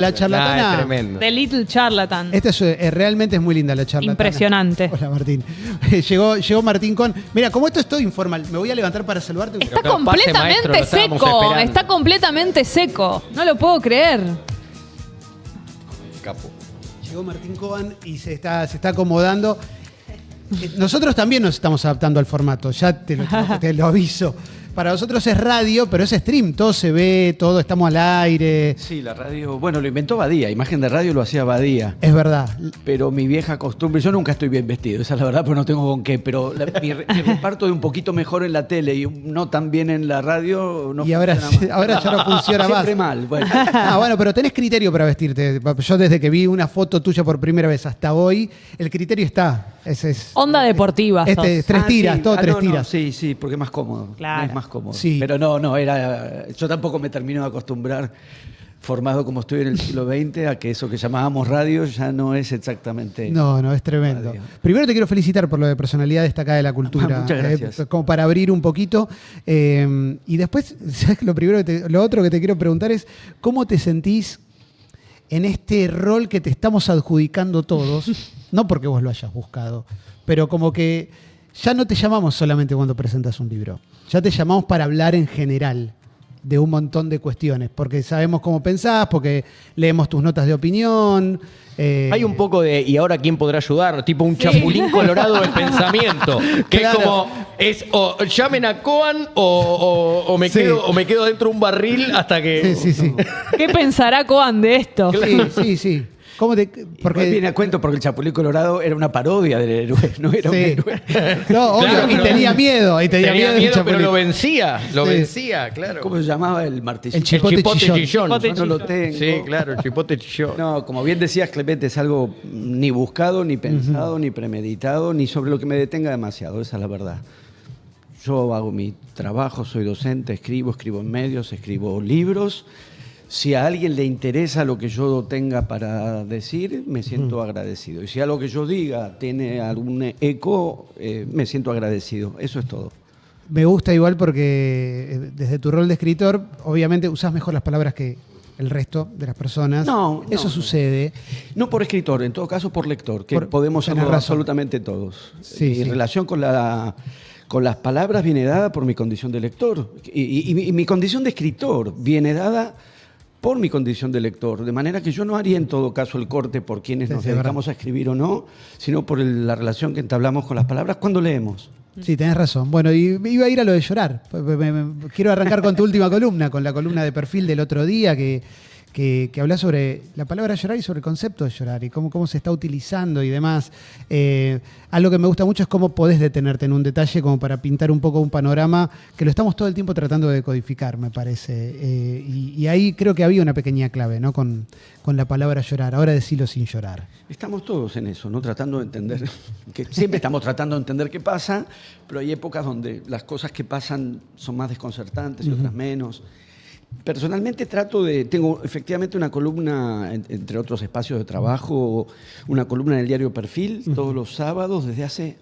La charlatana. Es tremendo. The Little Charlatan. Esta realmente es muy linda la charlatana. Impresionante. Hola, Martín. llegó Martín con... Mira, como esto es todo informal, me voy a levantar para saludarte. Está Pero pase, completamente maestro, lo estábamos seco. esperando. Está completamente seco. No lo puedo creer. Capo. Llegó Martín Coban y se está acomodando. Nosotros también nos estamos adaptando al formato, ya te lo aviso. Para nosotros es radio, pero es stream, todo se ve, todo estamos al aire. Sí, la radio, bueno, lo inventó Badía, imagen de radio lo hacía Badía. Es verdad. Pero mi vieja costumbre, yo nunca estoy bien vestido, esa es la verdad, pero no tengo con qué. Pero mi reparto de un poquito mejor en la tele y no tan bien en la radio, no Y ahora, funciona más. ahora ya no funciona más. Siempre mal, bueno. Ah, bueno, pero tenés criterio para vestirte. Yo desde que vi una foto tuya por primera vez hasta hoy, el criterio está. Onda deportiva. sos. Tres tiras, Sí, todo tres no, tiras. sí, porque es más cómodo. Claro. Es más cómodo. Sí. Pero no, yo tampoco me termino de acostumbrar, formado como estoy en el siglo XX, a que eso que llamábamos radio ya no es exactamente... No, es tremendo. Radio. Primero te quiero felicitar por lo de personalidad destacada de la cultura. Muchas gracias. Como para abrir un poquito. Y después, ¿sabes? Lo otro que te quiero preguntar es, ¿cómo te sentís en este rol que te estamos adjudicando todos? No porque vos lo hayas buscado, pero como que ya no te llamamos solamente cuando presentas un libro. Ya te llamamos para hablar en general de un montón de cuestiones, porque sabemos cómo pensás, porque leemos tus notas de opinión. Hay un poco de, ¿y ahora quién podrá ayudar? Tipo un chapulín colorado del pensamiento. Que Claro. es como, o llamen a Coan o me Sí. quedo dentro de un barril hasta que... Sí. ¿Qué pensará Coan de esto? Sí. ¿Cómo te...? Porque viene a cuento porque el Chapulín Colorado era una parodia del héroe, no era un Sí. héroe. No, obvio, Claro, y pero- tenía miedo. Tenía del miedo, pero Chapulín. lo vencía. Lo Sí. vencía, claro. ¿Cómo se llamaba el martillo? El chipote chillón. Chipote Yo no lo tengo. Sí, claro, el chipote chillón. No, como bien decías, Clemente, es algo ni buscado, ni pensado, ni premeditado, ni sobre lo que me detenga demasiado, esa es la verdad. Yo hago mi trabajo, soy docente, escribo en medios, escribo libros. Si a alguien le interesa lo que yo tenga para decir, me siento agradecido. Y si algo que yo diga tiene algún eco, me siento agradecido. Eso es todo. Me gusta igual porque desde tu rol de escritor, obviamente usás mejor las palabras que el resto de las personas. No, Eso no. sucede. No por escritor, en todo caso por lector, que podemos tenés serlo razón. absolutamente todos. Sí, Mi sí. relación con las palabras viene dada por mi condición de lector. Y mi condición de escritor viene dada por mi condición de lector. De manera que yo no haría en todo caso el corte por quienes Sí, nos sí, es dedicamos a escribir o no, sino por la relación que entablamos con las palabras cuando leemos. Sí, tenés razón. Bueno, y iba a ir a lo de llorar. Quiero arrancar con tu última columna, con la columna de perfil del otro día que habla sobre la palabra llorar y sobre el concepto de llorar y cómo se está utilizando y demás. Algo que me gusta mucho es cómo podés detenerte en un detalle como para pintar un poco un panorama que lo estamos todo el tiempo tratando de codificar, me parece. Y ahí creo que había una pequeña clave, ¿no? Con la palabra llorar. Ahora decilo sin llorar. Estamos todos en eso, ¿no? Tratando de entender, que siempre estamos tratando de entender qué pasa, pero hay épocas donde las cosas que pasan son más desconcertantes y otras menos. Personalmente tengo efectivamente una columna, entre otros espacios de trabajo, una columna en el diario Perfil, todos los sábados desde hace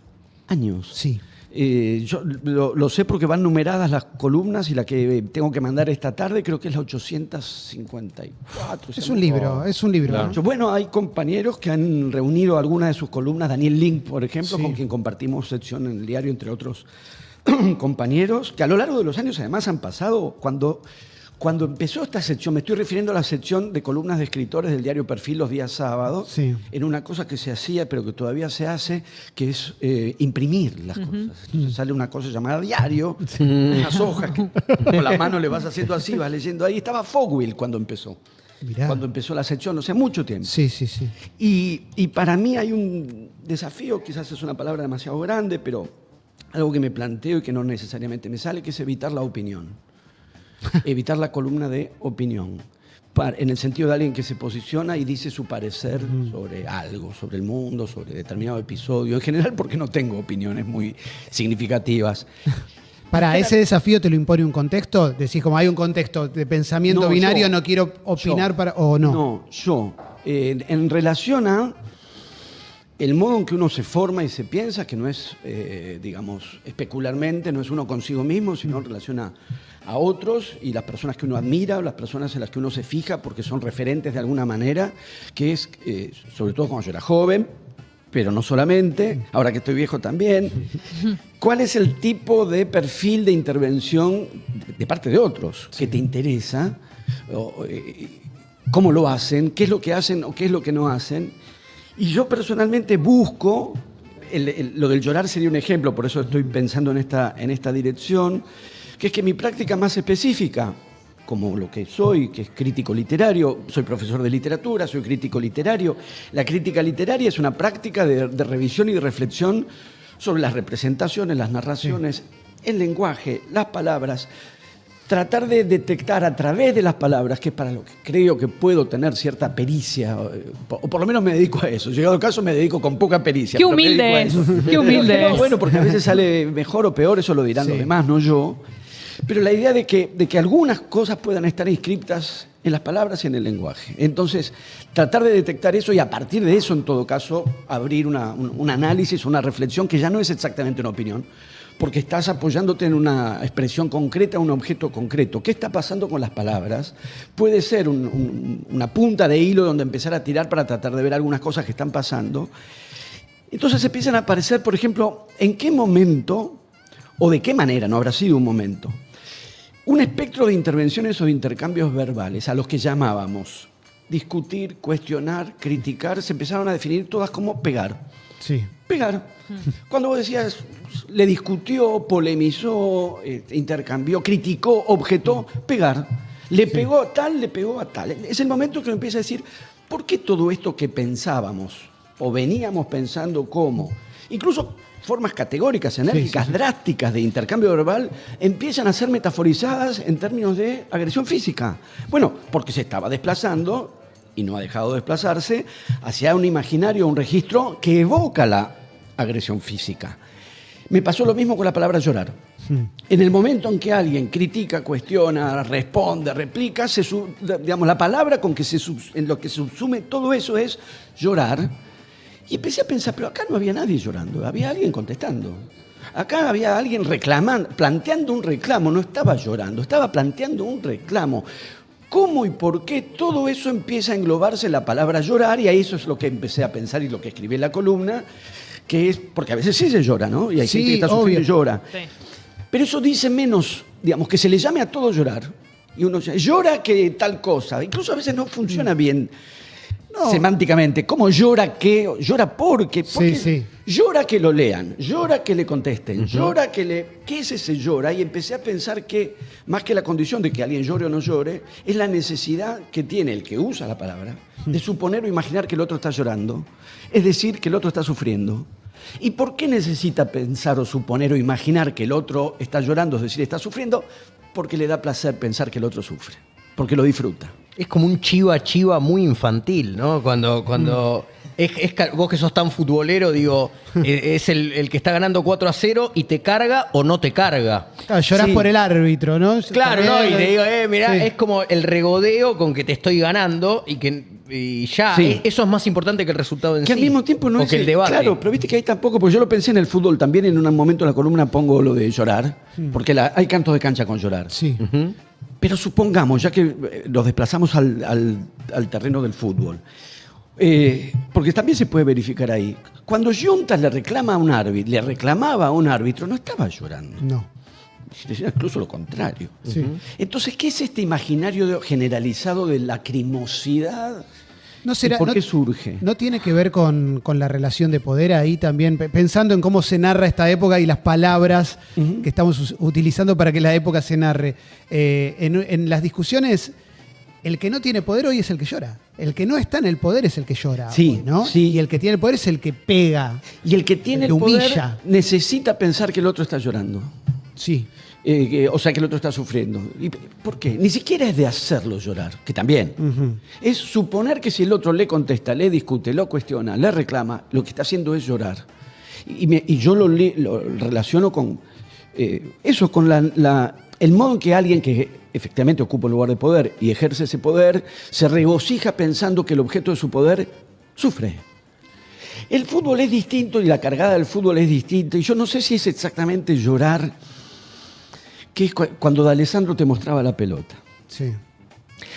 años. Sí. Yo lo sé porque van numeradas las columnas y la que tengo que mandar esta tarde creo que es la 854. Es un libro, Claro. ¿no? Bueno, hay compañeros que han reunido algunas de sus columnas, Daniel Link, por ejemplo, Sí. con quien compartimos sección en el diario, entre otros compañeros, que a lo largo de los años además han pasado, cuando empezó esta sección, me estoy refiriendo a la sección de columnas de escritores del diario Perfil los días sábados, Sí. en una cosa que se hacía, pero que todavía se hace, que es imprimir las cosas. Entonces sale una cosa llamada diario, unas hojas que con la mano le vas haciendo así, vas leyendo ahí. Estaba Fogwill cuando empezó. Mirá. Cuando empezó la sección, no sé, mucho tiempo. Sí. Y para mí hay un desafío, quizás es una palabra demasiado grande, pero algo que me planteo y que no necesariamente me sale, que es evitar la opinión. Evitar la columna de opinión. En el sentido de alguien que se posiciona y dice su parecer sobre algo, sobre el mundo, sobre determinado episodio. En general, porque no tengo opiniones muy significativas. Para ese desafío te lo impone un contexto, decís como hay un contexto de pensamiento No, binario, yo. no quiero opinar o no. No, yo. En relación a el modo en que uno se forma y se piensa, que no es, digamos, especularmente, no es uno consigo mismo, sino en relación a a otros y las personas que uno admira, o las personas en las que uno se fija porque son referentes de alguna manera, que es, sobre todo cuando yo era joven, pero no solamente, ahora que estoy viejo también. ¿Cuál es el tipo de perfil de intervención de parte de otros que te interesa? ¿Cómo lo hacen? ¿Qué es lo que hacen o qué es lo que no hacen? Y yo personalmente busco, lo del llorar sería un ejemplo, por eso estoy pensando en esta dirección, que es que mi práctica más específica, como lo que soy, que es crítico literario, soy profesor de literatura, soy crítico literario. La crítica literaria es una práctica de revisión y de reflexión sobre las representaciones, las narraciones, el lenguaje, las palabras. Tratar de detectar a través de las palabras, que es para lo que creo que puedo tener cierta pericia, o por lo menos me dedico a eso. Llegado el caso, me dedico con poca pericia. Qué pero me humilde dedico a es, eso. qué humilde No, es. bueno, porque a veces sale mejor o peor, eso lo dirán los demás, no yo. Pero la idea de que algunas cosas puedan estar inscritas en las palabras y en el lenguaje. Entonces, tratar de detectar eso y a partir de eso, en todo caso, abrir un análisis, una reflexión que ya no es exactamente una opinión, porque estás apoyándote en una expresión concreta, un objeto concreto. ¿Qué está pasando con las palabras? Puede ser una punta de hilo donde empezar a tirar para tratar de ver algunas cosas que están pasando. Entonces empiezan a aparecer, por ejemplo, en qué momento o de qué manera, no habrá sido un momento, un espectro de intervenciones o de intercambios verbales a los que llamábamos discutir, cuestionar, criticar, se empezaron a definir todas como pegar. Sí. Pegar. Cuando vos decías, le discutió, polemizó, intercambió, criticó, objetó, pegar. Le pegó a tal, le pegó a tal. Es el momento que uno empieza a decir, ¿por qué todo esto que pensábamos o veníamos pensando como, incluso formas categóricas, enérgicas, drásticas de intercambio verbal, empiezan a ser metaforizadas en términos de agresión física? Bueno, porque se estaba desplazando, y no ha dejado de desplazarse, hacia un imaginario, un registro que evoca la agresión física. Me pasó lo mismo con la palabra llorar. En el momento en que alguien critica, cuestiona, responde, replica, digamos, la palabra en lo que se subsume todo eso es llorar. Y empecé a pensar, pero acá no había nadie llorando, había alguien contestando. Acá había alguien reclamando, planteando un reclamo, no estaba llorando, estaba planteando un reclamo. ¿Cómo y por qué todo eso empieza a englobarse en la palabra llorar? Y ahí eso es lo que empecé a pensar y lo que escribí en la columna, que es, porque a veces sí se llora, ¿no? Y hay gente que está sufriendo y llora. Sí. Pero eso dice menos, digamos, que se le llame a todo llorar. Y uno dice, llora que tal cosa. Incluso a veces no funciona bien semánticamente. ¿Cómo llora qué? ¿Llora por qué? Porque llora que lo lean, llora que le contesten, llora que le... ¿Qué es ese llora? Y empecé a pensar que, más que la condición de que alguien llore o no llore, es la necesidad que tiene el que usa la palabra de suponer o imaginar que el otro está llorando. Es decir, que el otro está sufriendo. ¿Y por qué necesita pensar o suponer o imaginar que el otro está llorando, es decir, está sufriendo? Porque le da placer pensar que el otro sufre, porque lo disfruta. Es como un chiva muy infantil, ¿no? Cuando vos que sos tan futbolero, digo, es el que está ganando 4-0 y te carga o no te carga. Claro, llorás por el árbitro, ¿no? Claro, ¿no? Y te digo, mirá, Sí. es como el regodeo con que te estoy ganando y ya. Sí. Eso es más importante que el resultado en sí. Que al mismo tiempo no o es que el debate. Claro, pero viste que ahí tampoco, porque yo lo pensé en el fútbol también, en un momento en la columna pongo lo de llorar, porque hay cantos de cancha con llorar. Sí. Pero supongamos, ya que nos desplazamos al terreno del fútbol, porque también se puede verificar ahí, cuando Juntas le reclamaba a un árbitro, no estaba llorando. No. Incluso lo contrario. Sí. Entonces, ¿qué es este imaginario generalizado de lacrimosidad? ¿No será, ¿Por qué surge? ¿No tiene que ver con la relación de poder ahí también? Pensando en cómo se narra esta época y las palabras que estamos utilizando para que la época se narre. En las discusiones, el que no tiene poder hoy es el que llora. El que no está en el poder es el que llora. Sí, hoy, ¿no? sí. Y el que tiene el poder es el que pega. Y el que tiene el el que poder humilla. necesita pensar que el otro está llorando. Sí. O sea, que el otro está sufriendo. ¿Y por qué? Ni siquiera es de hacerlo llorar, que también. Es suponer que si el otro le contesta, le discute, lo cuestiona, le reclama, lo que está haciendo es llorar. Y yo lo relaciono con eso, con el modo en que alguien que efectivamente ocupa un lugar de poder y ejerce ese poder, se regocija pensando que el objeto de su poder sufre. El fútbol es distinto y la cargada del fútbol es distinta. Y yo no sé si es exactamente llorar que es cuando D'Alessandro te mostraba la pelota. Sí.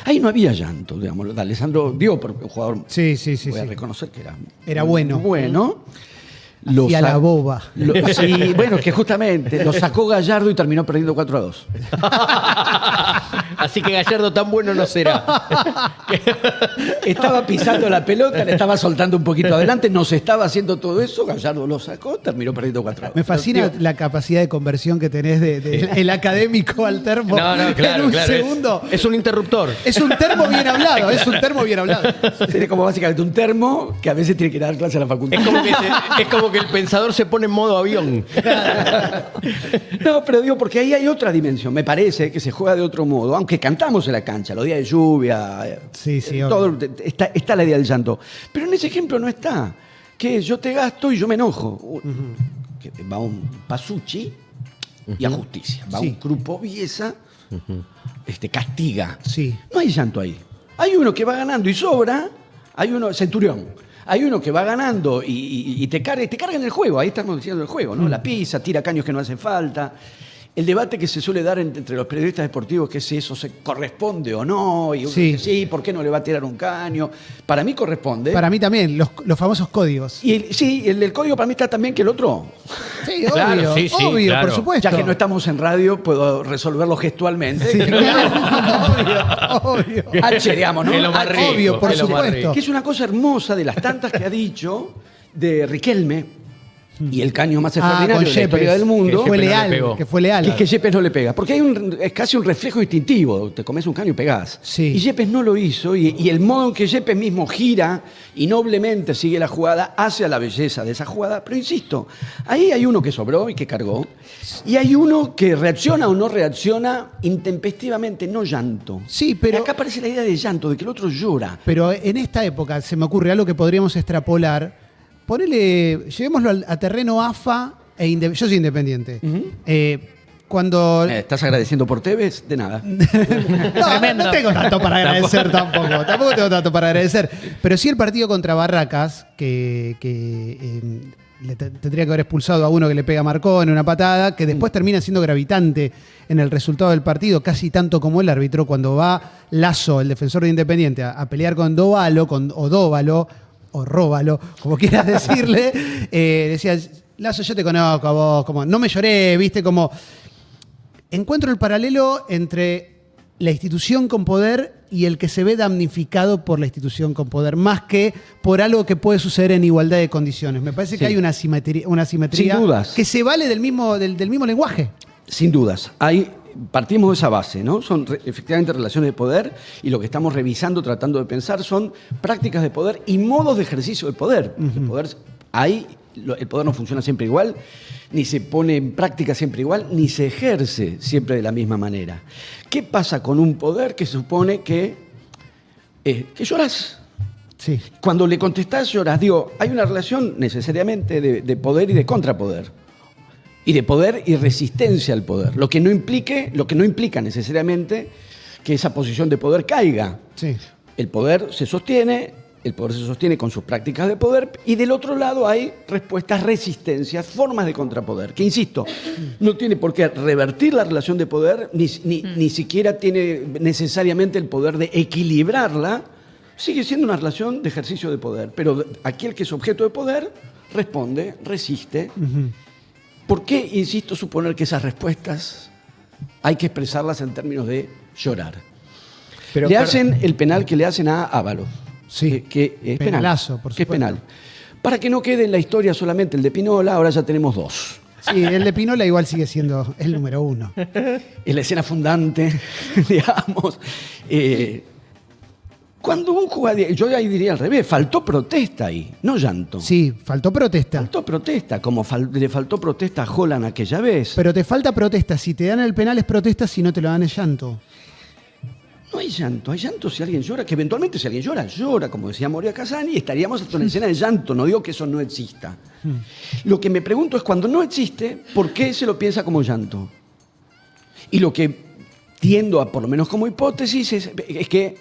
Ahí no había llanto, digamos. D'Alessandro, digo, porque un jugador, Sí. voy a reconocer que Era bueno. Bueno. Hacía la boba. Sí, bueno, que justamente lo sacó Gallardo y terminó perdiendo 4-2. Así que Gallardo tan bueno no será. Estaba pisando la pelota, le estaba soltando un poquito adelante, nos estaba haciendo todo eso, Gallardo lo sacó, terminó perdiendo 4-2. Me fascina la capacidad de conversión que tenés el académico al termo. No, claro, en un claro. segundo. Es un interruptor. Es un termo bien hablado, es un termo bien hablado. Sería como básicamente un termo que a veces tiene que dar clase a la facultad. Es como que el pensador se pone en modo avión. No, pero digo, porque ahí hay otra dimensión. Me parece que se juega de otro modo, aunque cantamos en la cancha, los días de lluvia, Sí, todo, está la idea del llanto. Pero en ese ejemplo no está. Que yo te gasto y yo me enojo. Que va un pasucci y a justicia. Va Sí. un grupo viesa, castiga. Sí. No hay llanto ahí. Hay uno que va ganando y sobra, hay uno, Centurión. Hay uno que va ganando y te carga en el juego, ahí estamos diciendo el juego, ¿no? La pisa, tira caños que no hace falta. El debate que se suele dar entre los periodistas deportivos, que si eso se corresponde o no, y uno Sí. dice, sí, ¿por qué no le va a tirar un caño? Para mí corresponde. Para mí también, los famosos códigos. Y el del código para mí está también que el otro. Sí, Claro, obvio, sí, sí, obvio, claro. por supuesto. Ya que no estamos en radio, puedo resolverlo gestualmente. Sí, claro, obvio. Digamos, ¿no? Es lo más rico, Obvio, por es lo más supuesto. rico. Que es una cosa hermosa de las tantas que ha dicho de Riquelme y el caño más extraordinario con de la historia Yepes, del mundo. que fue Yepes no le leal, pegó. que fue leal. Que es que Yepes no le pega. Porque es casi un reflejo instintivo. Te comes un caño y pegás. Sí. Y Yepes no lo hizo. Y el modo en que Yepes mismo gira y noblemente sigue la jugada hace a la belleza de esa jugada. Pero insisto, ahí hay uno que sobró y que cargó. Y hay uno que reacciona o no reacciona intempestivamente, no llanto. Sí, pero- Acá aparece la idea de llanto, de que el otro llora. Pero en esta época se me ocurre algo que podríamos extrapolar. Llevémoslo a terreno AFA yo soy independiente. Cuando. ¿Estás agradeciendo por Tevez? De nada. No tengo tanto para agradecer tampoco. Tampoco tengo tanto para agradecer. Pero sí el partido contra Barracas, que tendría que haber expulsado a uno que le pega a Marcón en una patada, que después termina siendo gravitante en el resultado del partido, casi tanto como el árbitro, cuando va Lazo, el defensor de Independiente, a pelear con Dóvalo, o Dóvalo, o Róbalo, como quieras decirle, decía, Lazo, yo te conozco a vos, como, no me lloré, viste, como... Encuentro el paralelo entre la institución con poder y el que se ve damnificado por la institución con poder, más que por algo que puede suceder en igualdad de condiciones. Me parece que hay una asimetría Sin dudas. que se vale del mismo lenguaje. Sin dudas. Partimos de esa base, ¿no? Son efectivamente relaciones de poder y lo que estamos revisando, tratando de pensar, son prácticas de poder y modos de ejercicio del poder. El poder no funciona siempre igual, ni se pone en práctica siempre igual, ni se ejerce siempre de la misma manera. ¿Qué pasa con un poder que se supone que llorás? Sí. Cuando le contestás llorás. Digo, hay una relación necesariamente de poder y de contrapoder. Y de poder y resistencia al poder. Lo que no implica necesariamente que esa posición de poder caiga. Sí. El poder se sostiene con sus prácticas de poder, y del otro lado hay respuestas, resistencias, formas de contrapoder, que insisto, no tiene por qué revertir la relación de poder, ni siquiera tiene necesariamente el poder de equilibrarla, sigue siendo una relación de ejercicio de poder, pero aquel que es objeto de poder responde, resiste. ¿Por qué, insisto, suponer que esas respuestas hay que expresarlas en términos de llorar? Le hacen el penal que le hacen a Ábalos. Sí. Que es Penalazo, penal. por Que es supuesto. penal. Para que no quede en la historia solamente el de Pinola, ahora ya tenemos dos. Sí, el de Pinola igual sigue siendo el número uno. Es la escena fundante, digamos. Cuando un jugador, yo ahí diría al revés, faltó protesta ahí, no llanto. Sí, faltó protesta. Faltó protesta, como le faltó protesta a Holland aquella vez. Pero te falta protesta. Si te dan el penal es protesta, si no te lo dan es llanto. No hay llanto si alguien llora, que eventualmente si alguien llora, como decía Moria Casani, y estaríamos hasta una escena de llanto, no digo que eso no exista. Lo que me pregunto es, cuando no existe, ¿por qué se lo piensa como llanto? Y lo que tiendo a, por lo menos como hipótesis, es que,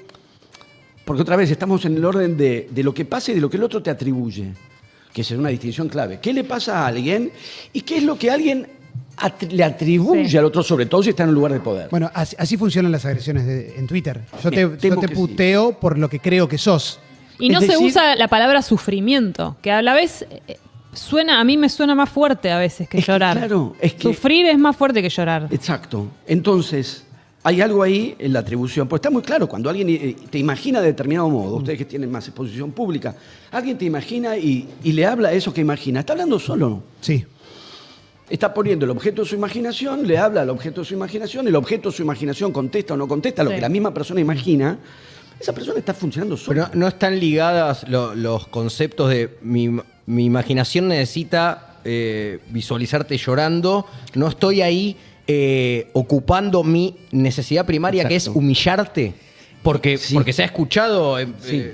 porque otra vez estamos en el orden de lo que pasa y de lo que el otro te atribuye, que es una distinción clave. ¿Qué le pasa a alguien y qué es lo que alguien le atribuye Sí. al otro, sobre todo si está en un lugar de poder. Bueno, así funcionan las agresiones en Twitter. Yo Me te temo que puteo por lo que creo que sos. Y no Es se decir- usa la palabra sufrimiento, que a la vez a mí me suena más fuerte a veces que Es que, llorar. claro, es que- Sufrir es más fuerte que llorar. Exacto. Entonces, hay algo ahí en la atribución. Pues está muy claro, cuando alguien te imagina de determinado modo, ustedes que tienen más exposición pública, alguien te imagina y le habla eso que imagina. Está hablando solo. Sí. Está poniendo el objeto de su imaginación, le habla al objeto de su imaginación, el objeto de su imaginación contesta o no contesta lo Sí. que la misma persona imagina. Esa persona está funcionando Pero sola. no están ligadas los conceptos de mi imaginación necesita visualizarte llorando. No estoy ahí ocupando mi necesidad primaria, que es Exacto. humillarte. Porque se ha escuchado, Sí.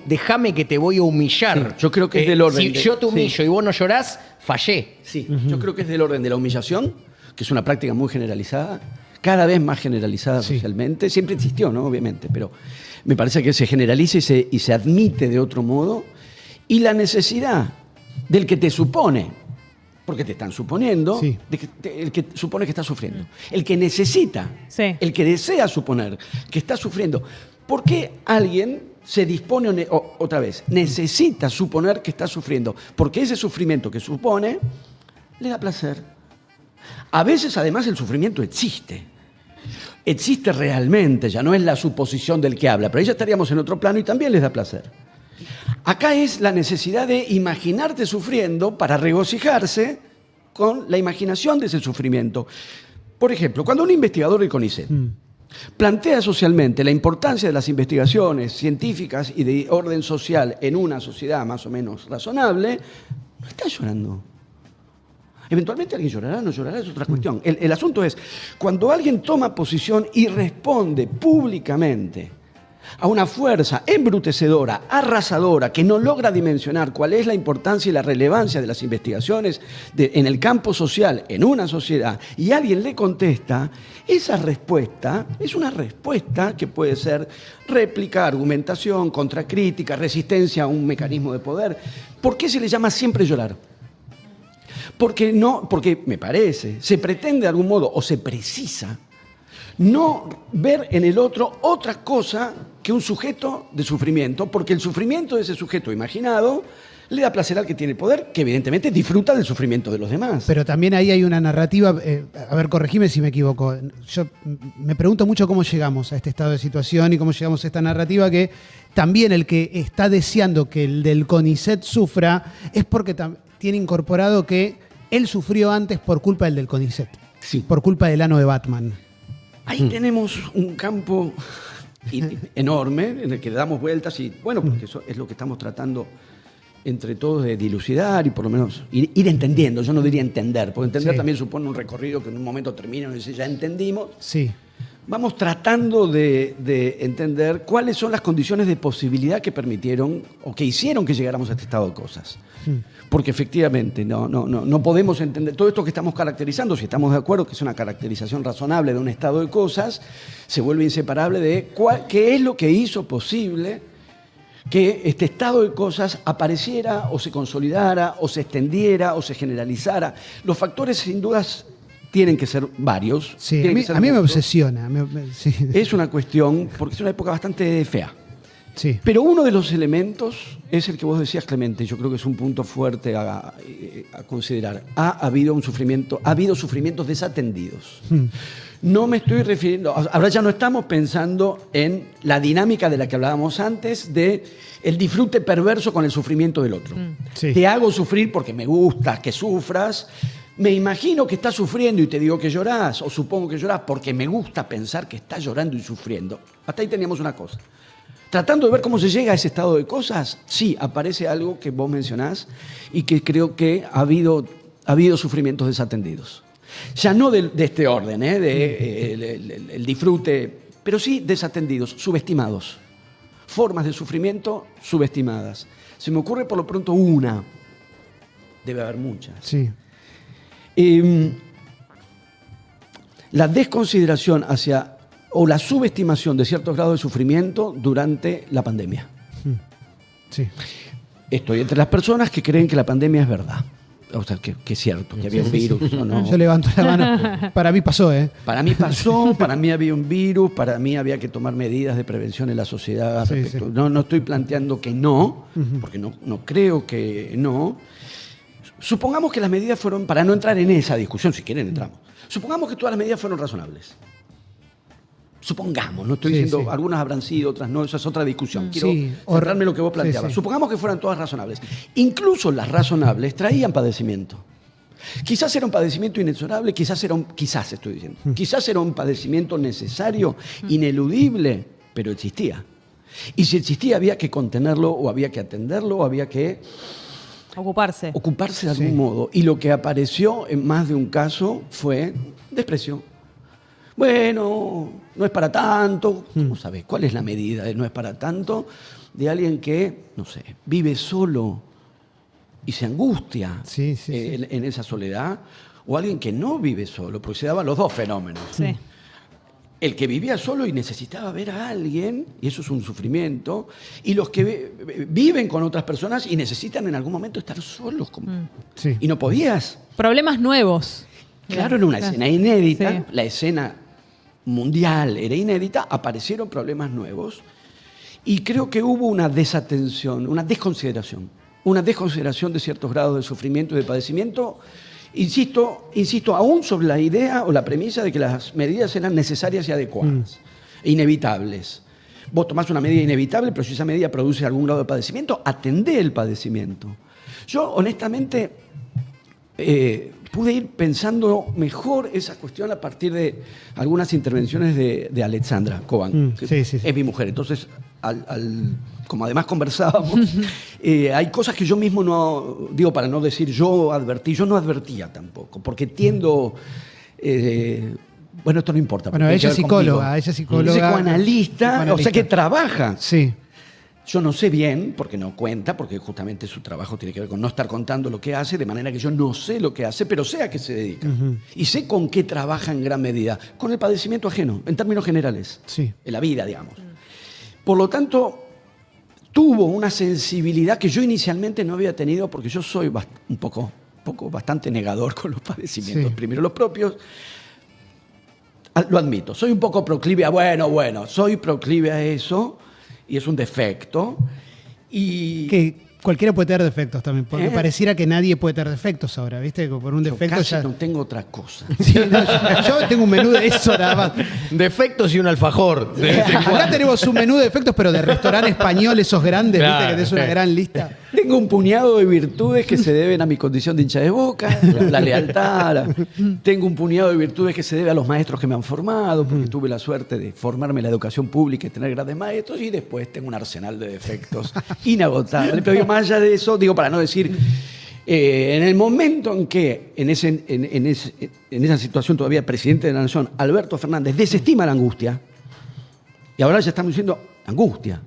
déjame que te voy a humillar. Sí, yo creo que es del orden Si de- yo te humillo sí. y vos no llorás, fallé. Sí, yo creo que es del orden de la humillación, que es una práctica muy generalizada, cada vez más generalizada Sí. socialmente. Siempre existió, ¿no? Obviamente, pero me parece que se generaliza y se admite de otro modo. Y la necesidad del que te supone, porque te están suponiendo, Sí. el que supone que está sufriendo, el que necesita, Sí. el que desea suponer que está sufriendo. ¿Por qué alguien se dispone, otra vez, necesita suponer que está sufriendo? Porque ese sufrimiento que supone le da placer. A veces, además, el sufrimiento existe. Existe realmente, ya no es la suposición del que habla, pero ahí ya estaríamos en otro plano y también les da placer. Acá es la necesidad de imaginarte sufriendo para regocijarse con la imaginación de ese sufrimiento. Por ejemplo, cuando un investigador del CONICET plantea socialmente la importancia de las investigaciones científicas y de orden social en una sociedad más o menos razonable, no está llorando. Eventualmente alguien llorará, no llorará, es otra cuestión. El asunto es, cuando alguien toma posición y responde públicamente a una fuerza embrutecedora, arrasadora, que no logra dimensionar cuál es la importancia y la relevancia de las investigaciones en el campo social, en una sociedad, y alguien le contesta, esa respuesta es una respuesta que puede ser réplica, argumentación, contracrítica, resistencia a un mecanismo de poder. ¿Por qué se le llama siempre llorar? Porque me parece, se pretende de algún modo, o se precisa, no ver en el otro otra cosa que un sujeto de sufrimiento, porque el sufrimiento de ese sujeto imaginado le da placer al que tiene poder, que evidentemente disfruta del sufrimiento de los demás. Pero también ahí hay una narrativa, a ver, corregime si me equivoco. Yo me pregunto mucho cómo llegamos a este estado de situación y cómo llegamos a esta narrativa que también el que está deseando que el del CONICET sufra es porque tiene incorporado que él sufrió antes por culpa del CONICET, Sí. por culpa del ano de Batman. Ahí tenemos un campo enorme en el que le damos vueltas y, bueno, porque eso es lo que estamos tratando entre todos de dilucidar y por lo menos ir entendiendo. Yo no diría entender, porque entender Sí. también supone un recorrido que en un momento termina y dice, ya entendimos. Sí. Vamos tratando de entender cuáles son las condiciones de posibilidad que permitieron o que hicieron que llegáramos a este estado de cosas. Porque efectivamente no podemos entender todo esto que estamos caracterizando, si estamos de acuerdo que es una caracterización razonable de un estado de cosas, se vuelve inseparable de qué es lo que hizo posible que este estado de cosas apareciera o se consolidara o se extendiera o se generalizara. Los factores sin dudas tienen que ser varios. Sí, tienen que ser a mí me muchos. obsesiona. Sí. Es una cuestión, porque es una época bastante fea. Sí. Pero uno de los elementos es el que vos decías, Clemente, y yo creo que es un punto fuerte a considerar. Ha habido sufrimientos desatendidos. No me estoy refiriendo, ahora ya no estamos pensando en la dinámica de la que hablábamos antes, de el disfrute perverso con el sufrimiento del otro. Sí. Te hago sufrir porque me gusta que sufras. Me imagino que estás sufriendo y te digo que llorás, o supongo que llorás porque me gusta pensar que estás llorando y sufriendo. Hasta ahí teníamos una cosa. Tratando de ver cómo se llega a ese estado de cosas, sí, aparece algo que vos mencionás y que creo que ha habido sufrimientos desatendidos. Ya no de este orden, el disfrute, pero sí desatendidos, subestimados. Formas de sufrimiento subestimadas. Se me ocurre por lo pronto una, debe haber muchas. Sí. La desconsideración o la subestimación de ciertos grados de sufrimiento durante la pandemia. Sí. Estoy entre las personas que creen que la pandemia es verdad. O sea, que es cierto, que había un virus o no. Yo levanto la mano. Para mí pasó, ¿eh? Para mí pasó, para mí había un virus, para mí había que tomar medidas de prevención en la sociedad. Sí, respecto. sí. No estoy planteando que no, porque no creo que no. Supongamos que las medidas fueron, para no entrar en esa discusión, si quieren entramos, supongamos que todas las medidas fueron razonables. Supongamos, no estoy Sí, diciendo, sí. algunas habrán sido, otras no, eso es otra discusión. Quiero Sí, centrarme en lo que vos planteabas. sí, sí. Supongamos que fueran todas razonables. Incluso las razonables traían padecimiento. Quizás era un padecimiento inexorable, quizás era un padecimiento necesario, ineludible, pero existía. Y si existía había que contenerlo, o había que atenderlo, o había que Ocuparse. ocuparse de algún Sí. modo. Y lo que apareció en más de un caso fue desprecio. Bueno, no es para tanto. ¿Cómo sabes cuál es la medida de no es para tanto? De alguien que, no sé, vive solo y se angustia Sí, sí, sí. en esa soledad, o alguien que no vive solo, porque se daban los dos fenómenos. Sí. El que vivía solo y necesitaba ver a alguien, y eso es un sufrimiento, y los que viven con otras personas y necesitan en algún momento estar solos. Sí. Y no podías. Problemas nuevos. Claro, en una escena inédita, Sí. la escena mundial era inédita, aparecieron problemas nuevos, y creo que hubo una desatención, una desconsideración de ciertos grados de sufrimiento y de padecimiento. Insisto, aún sobre la idea o la premisa de que las medidas eran necesarias y adecuadas, e inevitables. Vos tomás una medida inevitable, pero si esa medida produce algún grado de padecimiento, atendé el padecimiento. Yo, honestamente, pude ir pensando mejor esa cuestión a partir de algunas intervenciones de Alexandra Coban, que Sí, sí, sí. es mi mujer. Entonces, como además conversábamos, hay cosas que yo mismo no, digo para no decir yo no advertía tampoco, porque tiendo, bueno, esto no importa. Bueno, porque ella tiene es que ver conmigo. psicóloga, ella es psicóloga. Psicoanalista, o sea que trabaja. Sí. Yo no sé bien, porque no cuenta, porque justamente su trabajo tiene que ver con no estar contando lo que hace, de manera que yo no sé lo que hace, pero sé a qué se dedica. Y sé con qué trabaja en gran medida. Con el padecimiento ajeno, en términos generales. Sí. En la vida, digamos. Por lo tanto, tuvo una sensibilidad que yo inicialmente no había tenido, porque yo soy bastante negador con los padecimientos. Sí. Primero los propios. Lo admito, soy un poco proclive a, soy proclive a eso, y es un defecto. Y Que cualquiera puede tener defectos también, porque ¿Eh? pareciera que nadie puede tener defectos ahora, ¿viste? Por un yo defecto casi ya... no tengo otra cosa. Sí, no, yo tengo un menú de eso nada más. Defectos y un alfajor. de vez en Acá cuando. tenemos un menú de defectos, pero de restaurante español, esos grandes, ¿viste? Claro, Que tenés una sí. gran lista. Tengo un puñado de virtudes que se deben a mi condición de hincha de Boca, la lealtad. Tengo un puñado de virtudes que se debe a los maestros que me han formado, porque tuve la suerte de formarme en la educación pública y tener grandes maestros, y después tengo un arsenal de defectos inagotable. Pero más allá de eso, digo, para no decir, en el momento en que, en esa situación todavía presidente de la Nación, Alberto Fernández desestima la angustia, y ahora ya estamos diciendo angustia,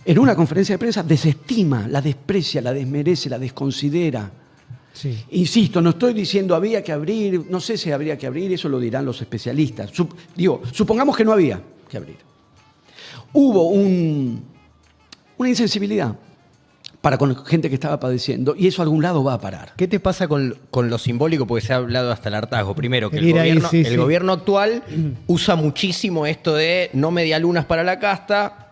en una conferencia de prensa desestima, la desprecia, la desmerece, la desconsidera. Sí. Insisto, no estoy diciendo había que abrir, no sé si habría que abrir, eso lo dirán los especialistas. Supongamos que no había que abrir. Hubo una insensibilidad para con gente que estaba padeciendo, y eso a algún lado va a parar. ¿Qué te pasa con lo simbólico? Porque se ha hablado hasta el hartazgo. Primero, que Ir ahí, sí, sí. el gobierno actual usa muchísimo esto de no medialunas para la casta,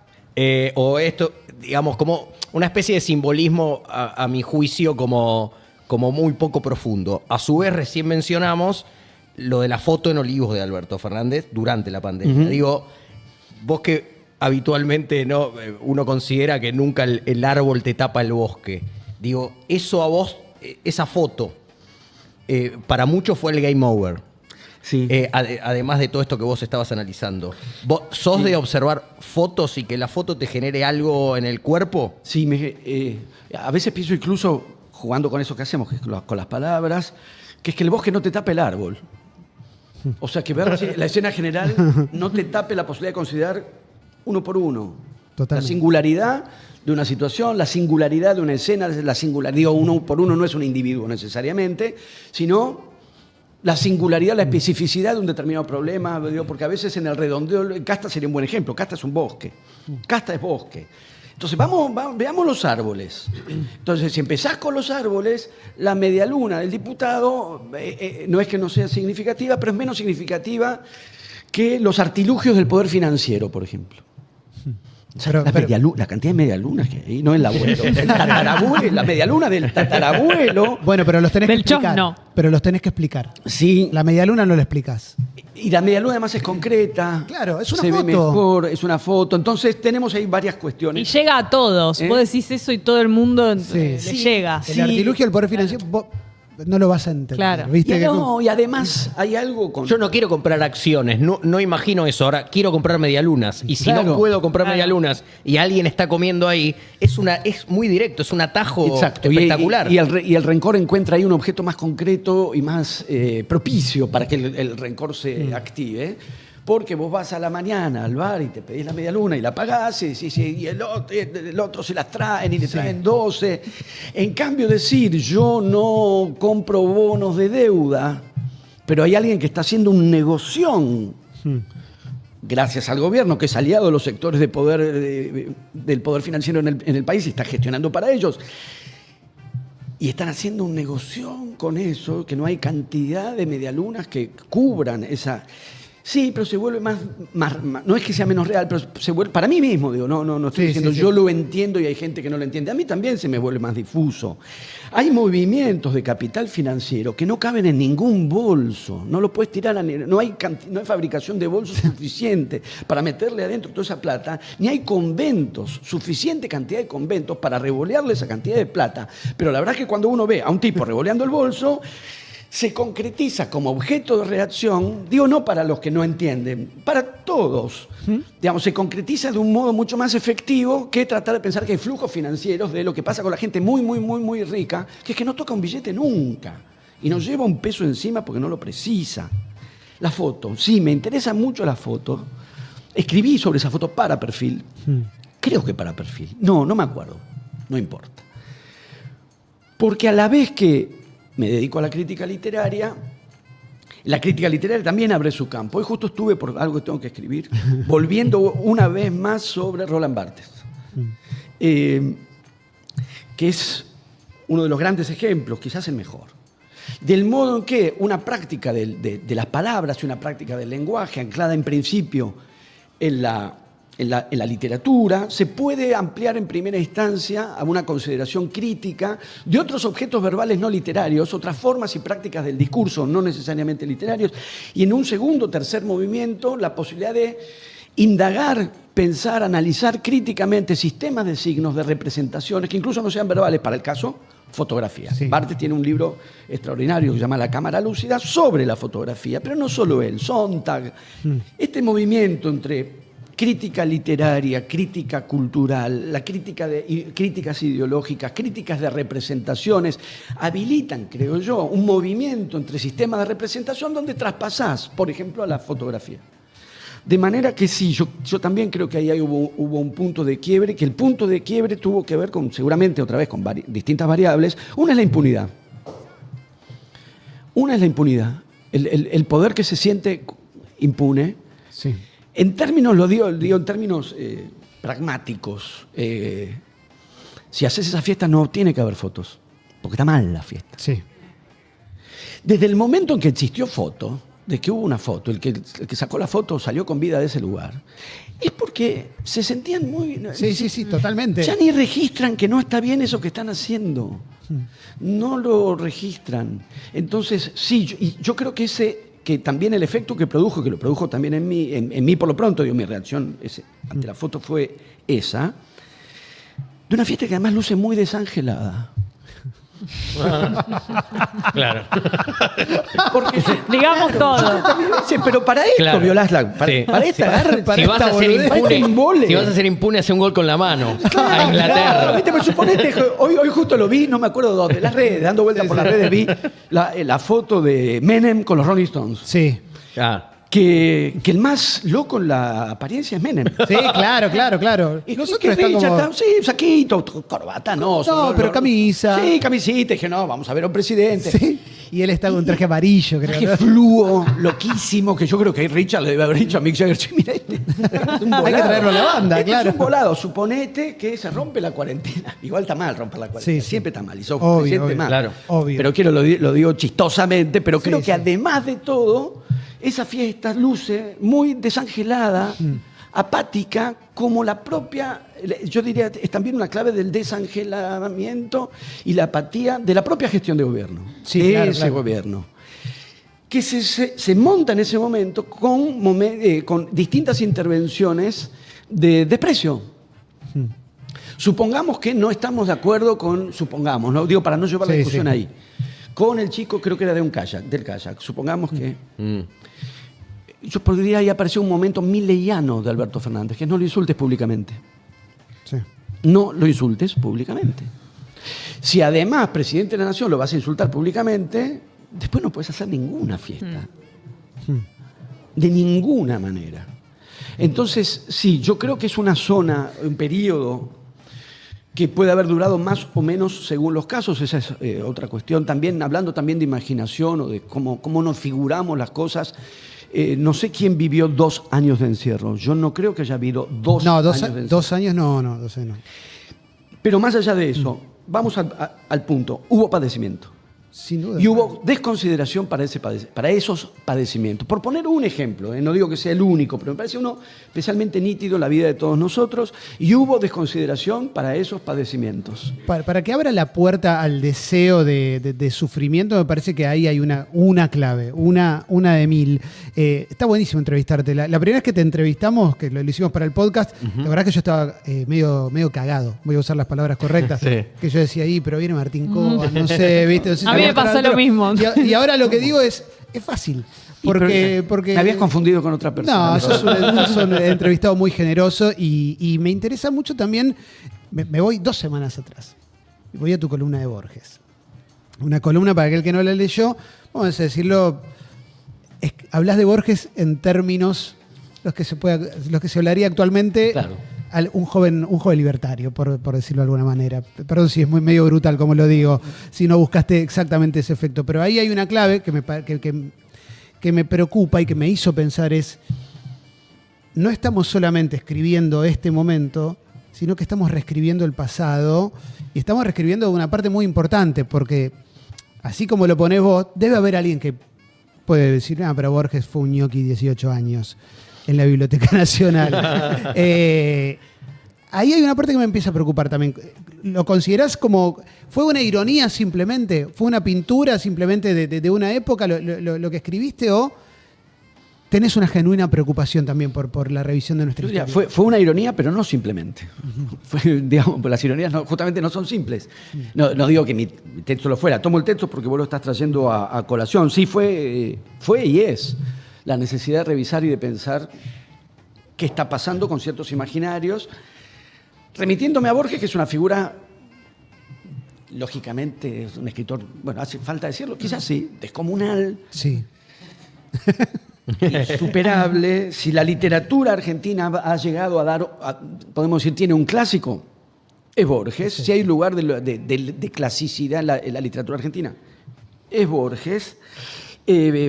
o esto, digamos, como una especie de simbolismo, a mi juicio, como muy poco profundo. A su vez, recién mencionamos lo de la foto en Olivos de Alberto Fernández durante la pandemia. Digo, vos que habitualmente uno considera que nunca el árbol te tapa el bosque. Digo, eso a vos, esa foto, para muchos fue el game over. Sí. Además de todo esto que vos estabas analizando. ¿Vos sos de observar fotos y que la foto te genere algo en el cuerpo? Sí, a veces pienso, incluso jugando con eso que hacemos, que es con las palabras, que es que el bosque no te tape el árbol. O sea, que ver la escena general no te tape la posibilidad de considerar uno por uno. Totalmente. La singularidad de una situación, la singularidad de una escena, digo, uno por uno no es un individuo necesariamente, sino la singularidad, la especificidad de un determinado problema, digo, porque a veces en el redondeo, Casta sería un buen ejemplo, Casta es un bosque, Casta es bosque. Entonces, veamos los árboles. Entonces, si empezás con los árboles, la medialuna del diputado no es que no sea significativa, pero es menos significativa que los artilugios del poder financiero, por ejemplo. O sea, la cantidad de medialunas que hay, no el abuelo, el tatarabuelo, la medialuna del tatarabuelo. Bueno, pero los tenés que Del chos, explicar. no. Pero los tenés que explicar. Sí. La medialuna no la explicás. Y la medialuna además es concreta. Claro, es una se foto. ve mejor, es una foto. Entonces tenemos ahí varias Y cuestiones. llega a todos. Vos decís eso y todo el mundo le Sí. llega. El artilugio del poder financiero, vos no lo vas a entender. Claro. ¿Viste? Y además hay algo con... Yo no quiero comprar acciones, no imagino eso. Ahora quiero comprar medialunas. Y si Claro. no puedo comprar Claro. medialunas y alguien está comiendo ahí, es muy directo, es un atajo Exacto. espectacular. Y el rencor encuentra ahí un objeto más concreto y más propicio para que el rencor se active. Porque vos vas a la mañana al bar y te pedís la medialuna y la pagás y el otro se las traen y le traen 12. En cambio decir, yo no compro bonos de deuda, pero hay alguien que está haciendo un negoción gracias al gobierno, que es aliado de los sectores de poder, del poder financiero en el país y está gestionando para ellos. Y están haciendo un negocio con eso, que no hay cantidad de medialunas que cubran esa... Sí, pero se vuelve más, no es que sea menos real, pero se vuelve, para mí mismo, digo, no estoy diciendo yo lo entiendo y hay gente que no lo entiende. A mí también se me vuelve más difuso. Hay movimientos de capital financiero que no caben en ningún bolso, no lo puedes tirar, no hay fabricación de bolsos suficiente para meterle adentro toda esa plata, ni hay conventos, suficiente cantidad de conventos para revolearle esa cantidad de plata. Pero la verdad es que cuando uno ve a un tipo revoleando el bolso, se concretiza como objeto de reacción, digo no para los que no entienden, para todos. Digamos, se concretiza de un modo mucho más efectivo que tratar de pensar que hay flujos financieros de lo que pasa con la gente muy rica, que es que no toca un billete nunca y no lleva un peso encima porque no lo precisa. La foto, sí, me interesa mucho la foto. Escribí sobre esa foto para Perfil. Creo que para Perfil. No me acuerdo. No importa. Porque a la vez que me dedico a la crítica literaria también abre su campo. Hoy justo estuve, por algo que tengo que escribir, volviendo una vez más sobre Roland Barthes, que es uno de los grandes ejemplos, quizás el mejor, del modo en que una práctica de las palabras y una práctica del lenguaje anclada en principio en la literatura, se puede ampliar en primera instancia a una consideración crítica de otros objetos verbales no literarios, otras formas y prácticas del discurso no necesariamente literarios, y en un segundo o tercer movimiento la posibilidad de indagar, pensar, analizar críticamente sistemas de signos, de representaciones, que incluso no sean verbales, para el caso fotografía. Sí. Barthes tiene un libro extraordinario que se llama La cámara lúcida sobre la fotografía, pero no solo él, Sontag. Este movimiento entre crítica literaria, crítica cultural, críticas ideológicas, críticas de representaciones, habilitan, creo yo, un movimiento entre sistemas de representación donde traspasás, por ejemplo, a la fotografía. De manera que sí, yo también creo que ahí hubo un punto de quiebre, que el punto de quiebre tuvo que ver con, seguramente otra vez, con distintas variables. Una es la impunidad. El poder que se siente impune. Sí. En términos, lo digo en términos pragmáticos, si haces esa fiesta no tiene que haber fotos, porque está mal la fiesta. Sí. Desde el momento en que existió foto, de que hubo una foto, el que sacó la foto salió con vida de ese lugar, es porque se sentían muy... Sí, totalmente. Ya ni registran que no está bien eso que están haciendo. No lo registran. Entonces, sí, yo creo que también el efecto que produjo, que lo produjo también en mí por lo pronto, digo, mi reacción ante la foto fue esa, de una fiesta que además luce muy desangelada. Claro. Porque, Digamos todo. pero para esto Claro. violás Sí. para esta agarre, Si vas a ser impune, si vas a ser impune, hace un gol con la mano. Claro, A Inglaterra. claro, ¿viste? Pero suponete, hoy justo lo vi, no me acuerdo dónde, las redes, dando vueltas por las redes, vi la foto de Menem con los Rolling Stones. Sí. Ah. Que el más loco en la apariencia es Menem. Sí, claro. Y Nosotros Richard estamos... está, sí, saquito, corbata, no. No, pero camisa. Sí, camisita. Dije, no, vamos a ver a un presidente. Sí. Y él está con un traje amarillo, creo. Traje ¿no? fluo, loquísimo, que yo creo que Richard le debe haber dicho a Mick Jagger, "Che, mira este, es un volado". Hay que traerlo a la banda, Este claro. es un volado, suponete que se rompe la cuarentena. Igual está mal romper la cuarentena, Sí, sí. siempre está mal, y sos Obvio, presidente obvio. mal. Claro. Obvio. Pero lo digo chistosamente, pero creo Sí, que sí. además de todo, esa fiesta luce muy desangelada, Mm. apática, como la propia, yo diría, es también una clave del desangelamiento y la apatía de la propia gestión de gobierno. Sí, de claro, ese claro. gobierno. Que se monta en ese momento con distintas intervenciones de desprecio. Supongamos que no estamos de acuerdo supongamos, ¿no? Digo, para no llevar la Sí, discusión sí. ahí. Con el chico, creo que era del kayak. Supongamos que. Yo podría ahí aparecer un momento milleiano de Alberto Fernández, que no lo insultes públicamente. Sí. No lo insultes públicamente. Si además, presidente de la Nación, lo vas a insultar públicamente, después no puedes hacer ninguna fiesta. De ninguna manera. Entonces, sí, yo creo que es una zona, un periodo que puede haber durado más o menos según los casos. Esa es otra cuestión. También, hablando también de imaginación o de cómo nos figuramos las cosas. No sé quién vivió 2 años de encierro. Yo no creo que haya habido dos No, años de encierro. 2 años no, 2 años no. Pero más allá de eso, vamos al punto. Hubo padecimiento. Sin duda. Y hubo desconsideración para esos padecimientos. Por poner un ejemplo, no digo que sea el único, pero me parece uno especialmente nítido en la vida de todos nosotros, y hubo desconsideración para esos padecimientos. Para que abra la puerta al deseo de sufrimiento, me parece que ahí hay una clave, una de mil. Está buenísimo entrevistarte. La primera vez que te entrevistamos, que lo hicimos para el podcast, la verdad es que yo estaba medio cagado. Voy a usar las palabras correctas. Sí. Que yo decía ahí, pero viene Martín Coba, no sé, ¿viste? No sé si A mí te me acuerdas, pasó lo pero- mismo. Y ahora lo que digo es fácil. Porque Me habías confundido con otra persona. no, sos un entrevistado muy generoso y me interesa mucho también. Me voy 2 semanas atrás. Y voy a tu columna de Borges. Una columna, para aquel que no la leyó, vamos a decirlo, hablas de Borges en términos los que se hablaría actualmente. Claro. Un joven libertario, por decirlo de alguna manera. Perdón si es medio brutal como lo digo, si no buscaste exactamente ese efecto. Pero ahí hay una clave que me preocupa y que me hizo pensar no estamos solamente escribiendo este momento, sino que estamos reescribiendo el pasado y estamos reescribiendo una parte muy importante, porque así como lo ponés vos, debe haber alguien que puede decir, pero Borges fue un ñoqui 18 años en la Biblioteca Nacional. Ahí hay una parte que me empieza a preocupar también. ¿Lo considerás como, fue una ironía simplemente? ¿Fue una pintura simplemente de una época lo que escribiste? ¿O tenés una genuina preocupación también por la revisión de nuestra Yo diría, historia? fue una ironía, pero no simplemente. Digamos, pues las ironías justamente no son simples. No digo que mi texto lo fuera. Tomo el texto porque vos lo estás trayendo a colación. Sí, fue y es la necesidad de revisar y de pensar qué está pasando con ciertos imaginarios, remitiéndome a Borges, que es una figura, lógicamente, es un escritor, bueno, hace falta decirlo, quizás sí, descomunal, Sí. insuperable. Si la literatura argentina ha llegado a dar, podemos decir, tiene un clásico, es Borges. Si hay lugar de clasicidad en la literatura argentina, es Borges.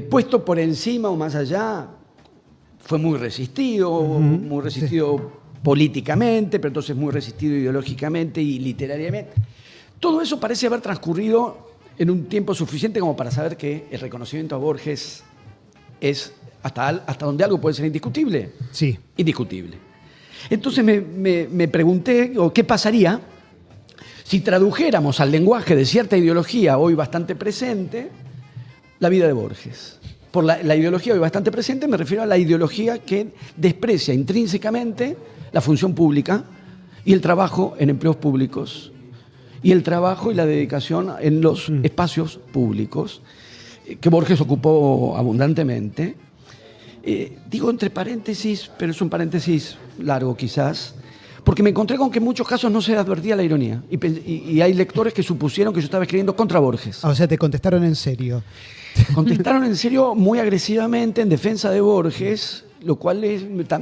Puesto por encima o más allá, fue muy resistido, políticamente, pero entonces muy resistido ideológicamente y literariamente. Todo eso parece haber transcurrido en un tiempo suficiente como para saber que el reconocimiento a Borges es hasta donde algo puede ser indiscutible. Sí. Indiscutible. Entonces me pregunté, ¿qué pasaría si tradujéramos al lenguaje de cierta ideología hoy bastante presente la vida de Borges? Por la ideología hoy bastante presente me refiero a la ideología que desprecia intrínsecamente la función pública y el trabajo en empleos públicos y el trabajo y la dedicación en los espacios públicos que Borges ocupó abundantemente. Digo entre paréntesis, pero es un paréntesis largo quizás, porque me encontré con que en muchos casos no se advertía la ironía y hay lectores que supusieron que yo estaba escribiendo contra Borges. O sea, te contestaron en serio. Contestaron en serio muy agresivamente en defensa de Borges, lo cual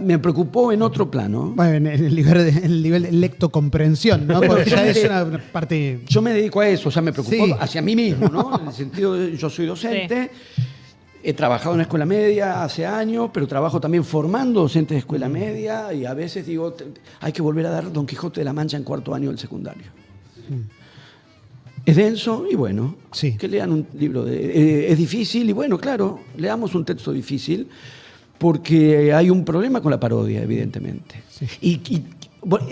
me preocupó en otro plano. Bueno, en el nivel de lectocomprensión, ¿no? Porque ya es una parte... Yo me dedico a eso, o sea, me preocupó Sí. hacia mí mismo, ¿no? En el sentido de yo soy docente, he trabajado en la escuela media hace años, pero trabajo también formando docentes de escuela media y a veces digo, hay que volver a dar Don Quijote de la Mancha en cuarto año del secundario. Es denso y bueno, Sí. que lean un libro. Es difícil y bueno, claro, leamos un texto difícil porque hay un problema con la parodia, evidentemente. Sí. Y, bueno,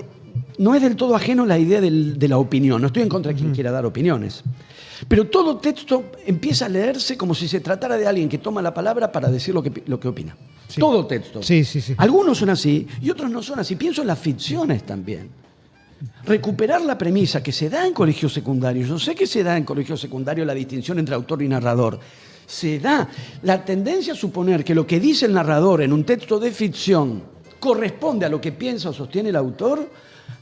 no es del todo ajeno la idea de la opinión. No estoy en contra de quien quiera dar opiniones. Pero todo texto empieza a leerse como si se tratara de alguien que toma la palabra para decir lo que opina. Sí. Todo texto. Sí, sí, sí. Algunos son así y otros no son así. Pienso en las ficciones también. Recuperar la premisa que se da en colegios secundarios. Yo sé que se da en colegios secundarios la distinción entre autor y narrador. Se da la tendencia a suponer que lo que dice el narrador en un texto de ficción corresponde a lo que piensa o sostiene el autor,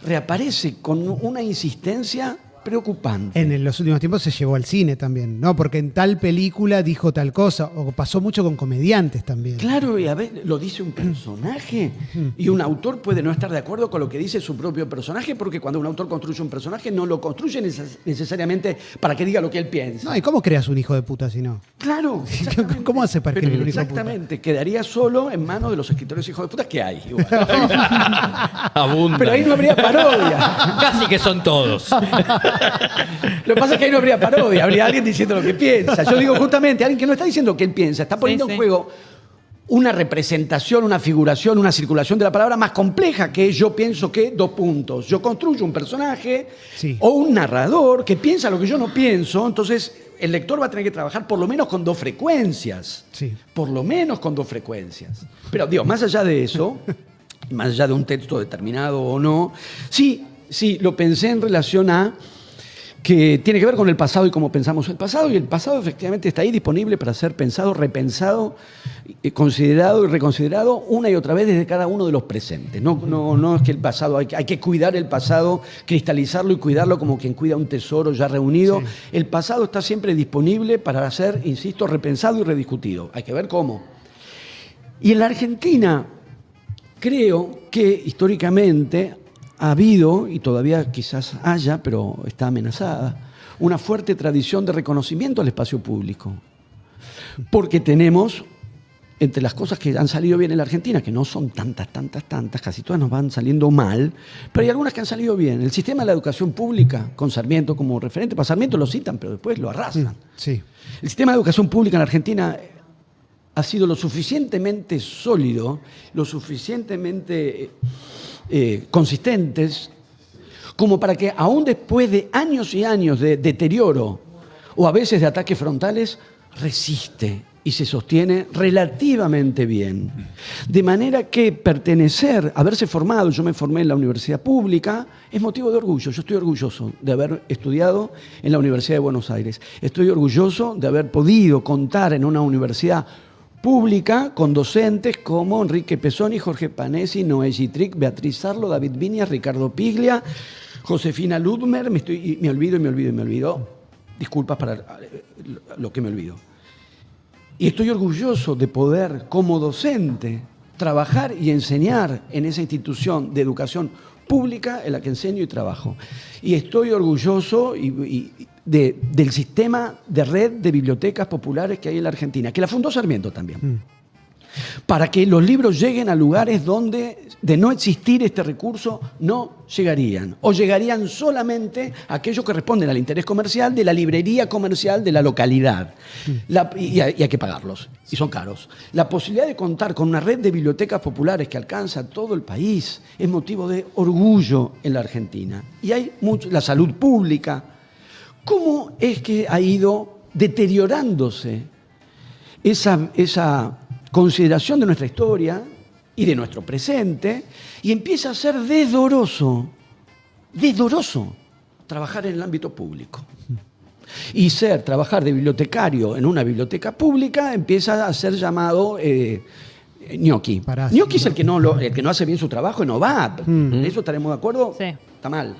reaparece con una insistencia preocupante. En los últimos tiempos se llevó al cine también, ¿no? Porque en tal película dijo tal cosa, o pasó mucho con comediantes también. Claro, y a veces lo dice un personaje y un autor puede no estar de acuerdo con lo que dice su propio personaje porque cuando un autor construye un personaje no lo construye necesariamente para que diga lo que él piensa. No, ¿y cómo creas un hijo de puta si no? Claro. exactamente. ¿Cómo hace para escribir un hijo de puta? Exactamente, quedaría solo en manos de los escritores hijos de puta que hay. Igual. Abundan. Pero ahí no habría parodia. Casi que son todos. Lo que pasa es que ahí no habría parodia, habría alguien diciendo lo que piensa. Yo digo justamente, alguien que no está diciendo lo que él piensa, está poniendo Sí, en sí. juego una representación, una figuración, una circulación de la palabra más compleja que es yo pienso que dos puntos. Yo construyo un personaje Sí. o un narrador que piensa lo que yo no pienso, entonces el lector va a tener que trabajar por lo menos con dos frecuencias. Sí. Por lo menos con dos frecuencias. Pero digo, más allá de eso, más allá de un texto determinado o no, sí, lo pensé en relación a que tiene que ver con el pasado y cómo pensamos el pasado, y el pasado efectivamente está ahí disponible para ser pensado, repensado, considerado y reconsiderado una y otra vez desde cada uno de los presentes. No es que el pasado, hay que cuidar el pasado, cristalizarlo y cuidarlo como quien cuida un tesoro ya reunido. Sí. El pasado está siempre disponible para ser, insisto, repensado y rediscutido. Hay que ver cómo. Y en la Argentina, creo que históricamente ha habido, y todavía quizás haya, pero está amenazada, una fuerte tradición de reconocimiento al espacio público. Porque tenemos, entre las cosas que han salido bien en la Argentina, que no son tantas, casi todas nos van saliendo mal, pero hay algunas que han salido bien. El sistema de la educación pública, con Sarmiento como referente, para Sarmiento lo citan, pero después lo arrasan. Sí. El sistema de educación pública en Argentina ha sido lo suficientemente sólido, lo suficientemente consistentes, como para que aún después de años y años de deterioro o a veces de ataques frontales, resiste y se sostiene relativamente bien. De manera que pertenecer, haberse formado, yo me formé en la universidad pública, es motivo de orgullo. Yo estoy orgulloso de haber estudiado en la Universidad de Buenos Aires. Estoy orgulloso de haber podido contar en una universidad pública con docentes como Enrique Pesoni, Jorge Panesi, Noé Gitric, Beatriz Sarlo, David Viñas, Ricardo Piglia, Josefina Ludmer, me olvido. Disculpas para lo que me olvido. Y estoy orgulloso de poder, como docente, trabajar y enseñar en esa institución de educación pública en la que enseño y trabajo. Y estoy orgulloso del sistema de red de bibliotecas populares que hay en la Argentina, que la fundó Sarmiento también. Para que los libros lleguen a lugares donde, de no existir este recurso, no llegarían. O llegarían solamente aquellos que responden al interés comercial de la librería comercial de la localidad. Y hay que pagarlos, y son caros. La posibilidad de contar con una red de bibliotecas populares que alcanza todo el país es motivo de orgullo en la Argentina. Y hay mucho, la salud pública. ¿Cómo es que ha ido deteriorándose esa consideración de nuestra historia y de nuestro presente, y empieza a ser desdoroso trabajar en el ámbito público? Y trabajar de bibliotecario en una biblioteca pública empieza a ser llamado ñoqui. Ñoqui es el que no hace bien su trabajo y no va. ¿En eso estaremos de acuerdo? Sí. Está mal.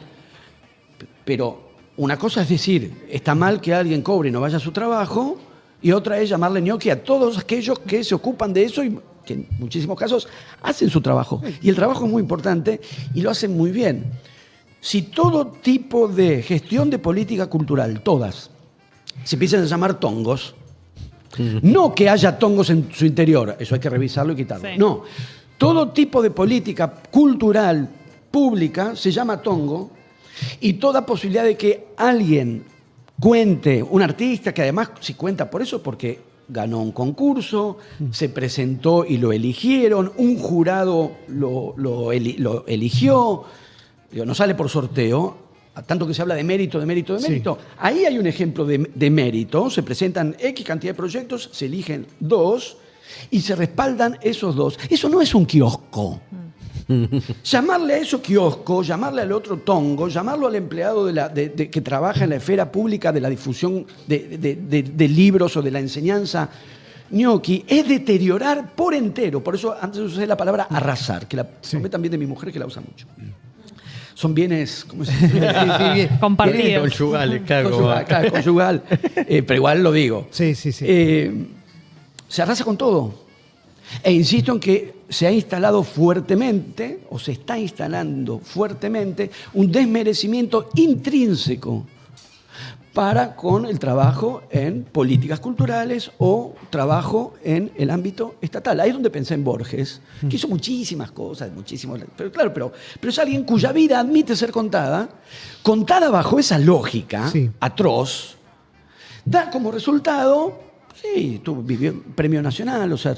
Pero una cosa es decir, está mal que alguien cobre y no vaya a su trabajo, Y otra es llamarle ñoqui a todos aquellos que se ocupan de eso y que en muchísimos casos hacen su trabajo. Y el trabajo es muy importante y lo hacen muy bien. Si todo tipo de gestión de política cultural, todas, se empiezan a llamar tongos, no que haya tongos en su interior, eso hay que revisarlo y quitarlo. Sí. No, todo tipo de política cultural pública se llama tongo y toda posibilidad de que alguien cuente, un artista que además si cuenta por eso porque ganó un concurso, se presentó y lo eligieron, un jurado lo eligió, digo, no sale por sorteo, tanto que se habla de mérito. Sí. Ahí hay un ejemplo de mérito, se presentan X cantidad de proyectos, se eligen 2 y se respaldan esos 2. Eso no es un kiosco. Llamarle a eso kiosco, llamarle al otro tongo, llamarlo al empleado que trabaja en la esfera pública de la difusión de libros o de la enseñanza ñoqui, es deteriorar por entero. Por eso antes usé la palabra arrasar, que la tomé también de mi mujer, que la usa mucho. Son bienes, ¿cómo se dice? bien. Compartidos. Conyugales, claro. Claro, conyugal. Pero igual lo digo. Sí. Se arrasa con todo. E insisto en que se ha instalado fuertemente, o se está instalando fuertemente, un desmerecimiento intrínseco para con el trabajo en políticas culturales o trabajo en el ámbito estatal. Ahí es donde pensé en Borges, que hizo muchísimas cosas, pero claro, pero es alguien cuya vida admite ser contada bajo esa lógica atroz, da como resultado, vivió un premio nacional, o sea,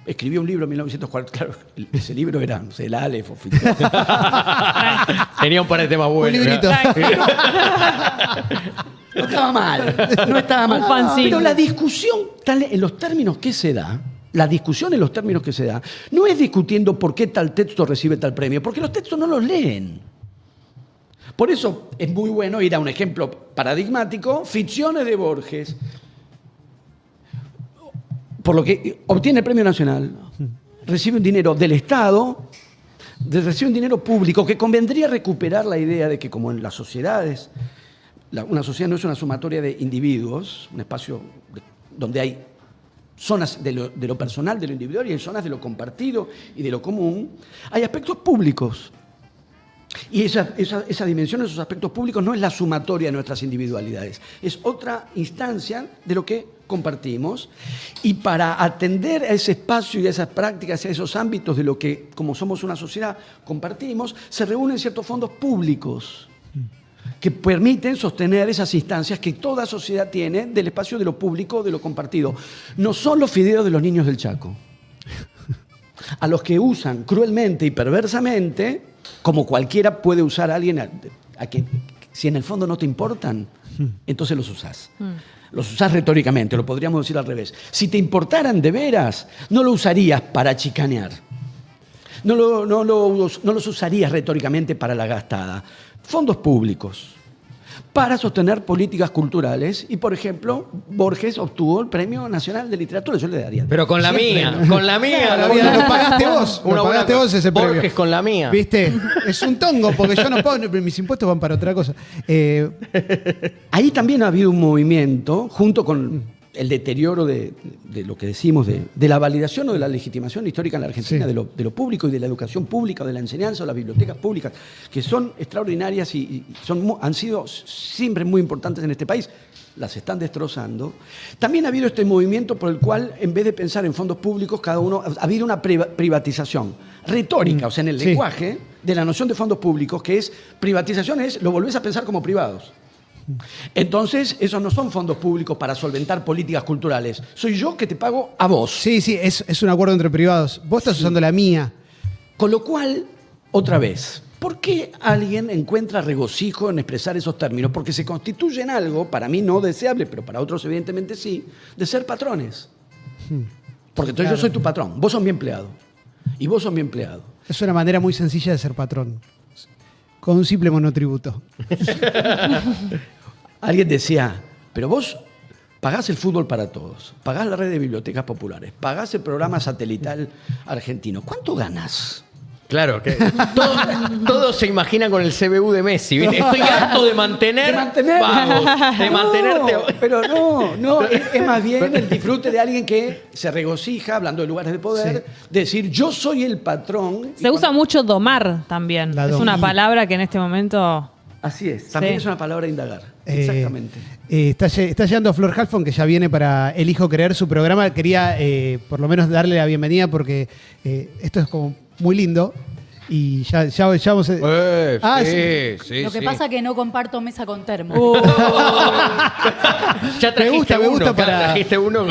escribió un libro en 1940, claro, ese libro era, no sé, el Aleph o Tenía un par de temas buenos. Un librito. No estaba mal. Un fanzine. Pero la discusión, en los términos que se da, no es discutiendo por qué tal texto recibe tal premio, porque los textos no los leen. Por eso es muy bueno ir a un ejemplo paradigmático, Ficciones de Borges. Por lo que obtiene el premio nacional, recibe un dinero del Estado, recibe un dinero público, que convendría recuperar la idea de que como en las sociedades, una sociedad no es una sumatoria de individuos, un espacio donde hay zonas de lo personal, de lo individual, y hay zonas de lo compartido y de lo común, hay aspectos públicos. Y esa dimensión, esos aspectos públicos, no es la sumatoria de nuestras individualidades, es otra instancia de lo que compartimos. Y para atender a ese espacio y a esas prácticas, a esos ámbitos de lo que, como somos una sociedad, compartimos, se reúnen ciertos fondos públicos que permiten sostener esas instancias que toda sociedad tiene del espacio de lo público, de lo compartido. No son los fideos de los niños del Chaco, a los que usan cruelmente y perversamente, como cualquiera puede usar a alguien a que, si en el fondo no te importan, entonces los usás. Los usás retóricamente, lo podríamos decir al revés. Si te importaran de veras, no lo usarías para chicanear. No los usarías retóricamente para la gastada. Fondos públicos para sostener políticas culturales y, por ejemplo, Borges obtuvo el Premio Nacional de Literatura. Yo le daría. Pero con la mía. Lo pagaste vos. Lo pagaste vos ese premio. Borges con la mía. ¿Viste? Es un tongo porque yo no puedo, mis impuestos van para otra cosa. Ahí también ha habido un movimiento, junto con el deterioro de lo que decimos, de la validación o de la legitimación histórica en la Argentina, de lo público y de la educación pública, o de la enseñanza o las bibliotecas públicas, que son extraordinarias y han sido siempre muy importantes en este país. Las están destrozando. También ha habido este movimiento por el cual, en vez de pensar en fondos públicos, ha habido una privatización retórica, o sea, en el lenguaje de la noción de fondos públicos, que es privatización, lo volvés a pensar como privados. Entonces, esos no son fondos públicos para solventar políticas culturales. Soy yo que te pago a vos. Sí, es un acuerdo entre privados. Vos estás usando la mía. Con lo cual, otra vez, ¿por qué alguien encuentra regocijo en expresar esos términos? Porque se constituye en algo, para mí no deseable, pero para otros evidentemente sí, de ser patrones. Porque entonces yo soy tu patrón, vos sos mi empleado. Y vos sos mi empleado. Es una manera muy sencilla de ser patrón. Con un simple monotributo. Alguien decía, pero vos pagás el fútbol para todos, pagás la red de bibliotecas populares, pagás el programa satelital argentino. ¿Cuánto ganás? Claro, que todo se imagina con el CBU de Messi, ¿viste? Estoy harto de mantener. Vamos, de mantenerte. No, pero no, es más bien el disfrute de alguien que se regocija, hablando de lugares de poder, decir yo soy el patrón. Se usa mucho domar también. La Es una domí. palabra que en este momento... Así es, también Sí. es una palabra a indagar. Exactamente. Está llegando Flor Halfon, que ya viene para Elijo Creer, su programa. Quería por lo menos darle la bienvenida porque esto es como muy lindo. Y ya vamos a... Sí. Lo que pasa es que no comparto mesa con termo. Ya trajiste me gusta uno, para- trajiste uno.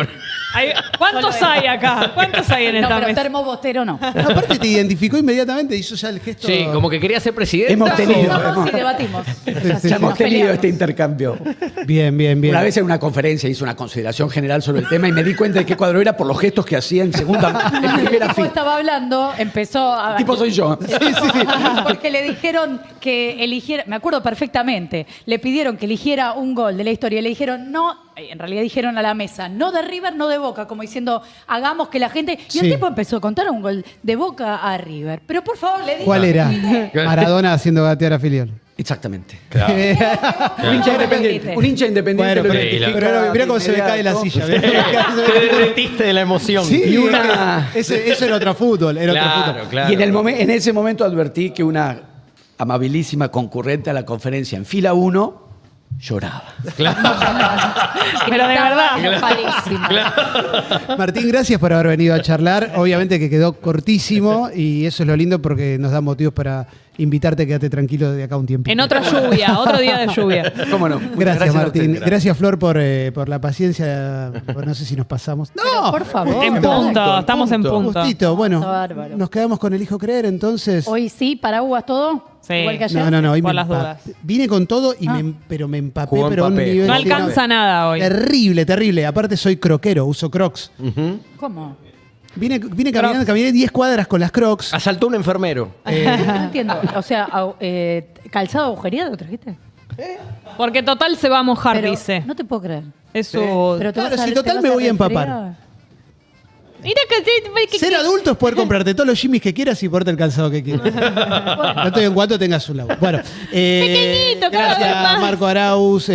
¿Cuántos hay acá? ¿Cuántos hay en No, esta pero mesa? termo bostero no. Aparte te identificó inmediatamente, hizo ya el gesto... Sí, como que quería ser presidente. Hemos tenido, Vamos y debatimos. ya hemos Nos tenido peleamos. este intercambio. Bien. Una vez en una conferencia hice una consideración general sobre el tema y me di cuenta de qué cuadro era por los gestos que hacía en El primera tipo fila. estaba hablando, empezó a... El tipo soy yo. Porque le dijeron que eligiera, me acuerdo perfectamente, le pidieron que eligiera un gol de la historia y le dijeron no, en realidad dijeron a la mesa, no de River, no de Boca, como diciendo, hagamos que la gente... Y Sí. el tipo empezó a contar un gol de Boca a River. Pero por favor, le digo... ¿Cuál era? Maradona haciendo gatear a Filiol. Exactamente. Un Un hincha independiente. Un hincha independiente. Bueno, lo pero, identifica pero mirá cómo se me de cae la inmediato. silla. Te derretiste de la emoción. Sí, Y una- eso era otro fútbol. Era otro Claro, fútbol. claro. Y en ese momento advertí que una amabilísima concurrente a la conferencia en fila 1 lloraba. Pero de verdad. Enojadísimo. Martín, gracias por haber venido a charlar. Obviamente que quedó cortísimo y eso es lo lindo porque nos da motivos para invitarte, quédate tranquilo de acá un tiempito. En otra lluvia, otro día de lluvia. ¿Cómo no? Muchas Gracias, a Martín. ustedes. Gracias, Flor, por la paciencia. No sé si nos pasamos. ¡No! Por favor. En punto, estamos en punto. Justito. Bueno, Está bárbaro. nos quedamos con Elijo Creer, entonces. Hoy sí, paraguas todo. Sí. Igual que ayer. No. Hoy Por me las empapé. dudas. Vine con todo, pero me empapé, Jugó pero a un Mbappé. nivel... No sí, alcanza nada hoy. Terrible. Aparte soy croquero, uso crocs. ¿Cómo? Vine caminando, caminé 10 cuadras con las crocs. Asaltó un enfermero. No entiendo. O sea, calzado agujereado trajiste. Porque total se va a mojar, Pero dice. no te puedo creer. Es su... Pero te Claro, vas a- si te total vas me a voy a empapar. resfriar. Mira que Ser adulto es poder comprarte todos los jimis que quieras y ponerte el calzado que quieras. No estoy en cuanto tengas un lado. Bueno, Pequeñito, cada vez gracias más. Marco Arauz.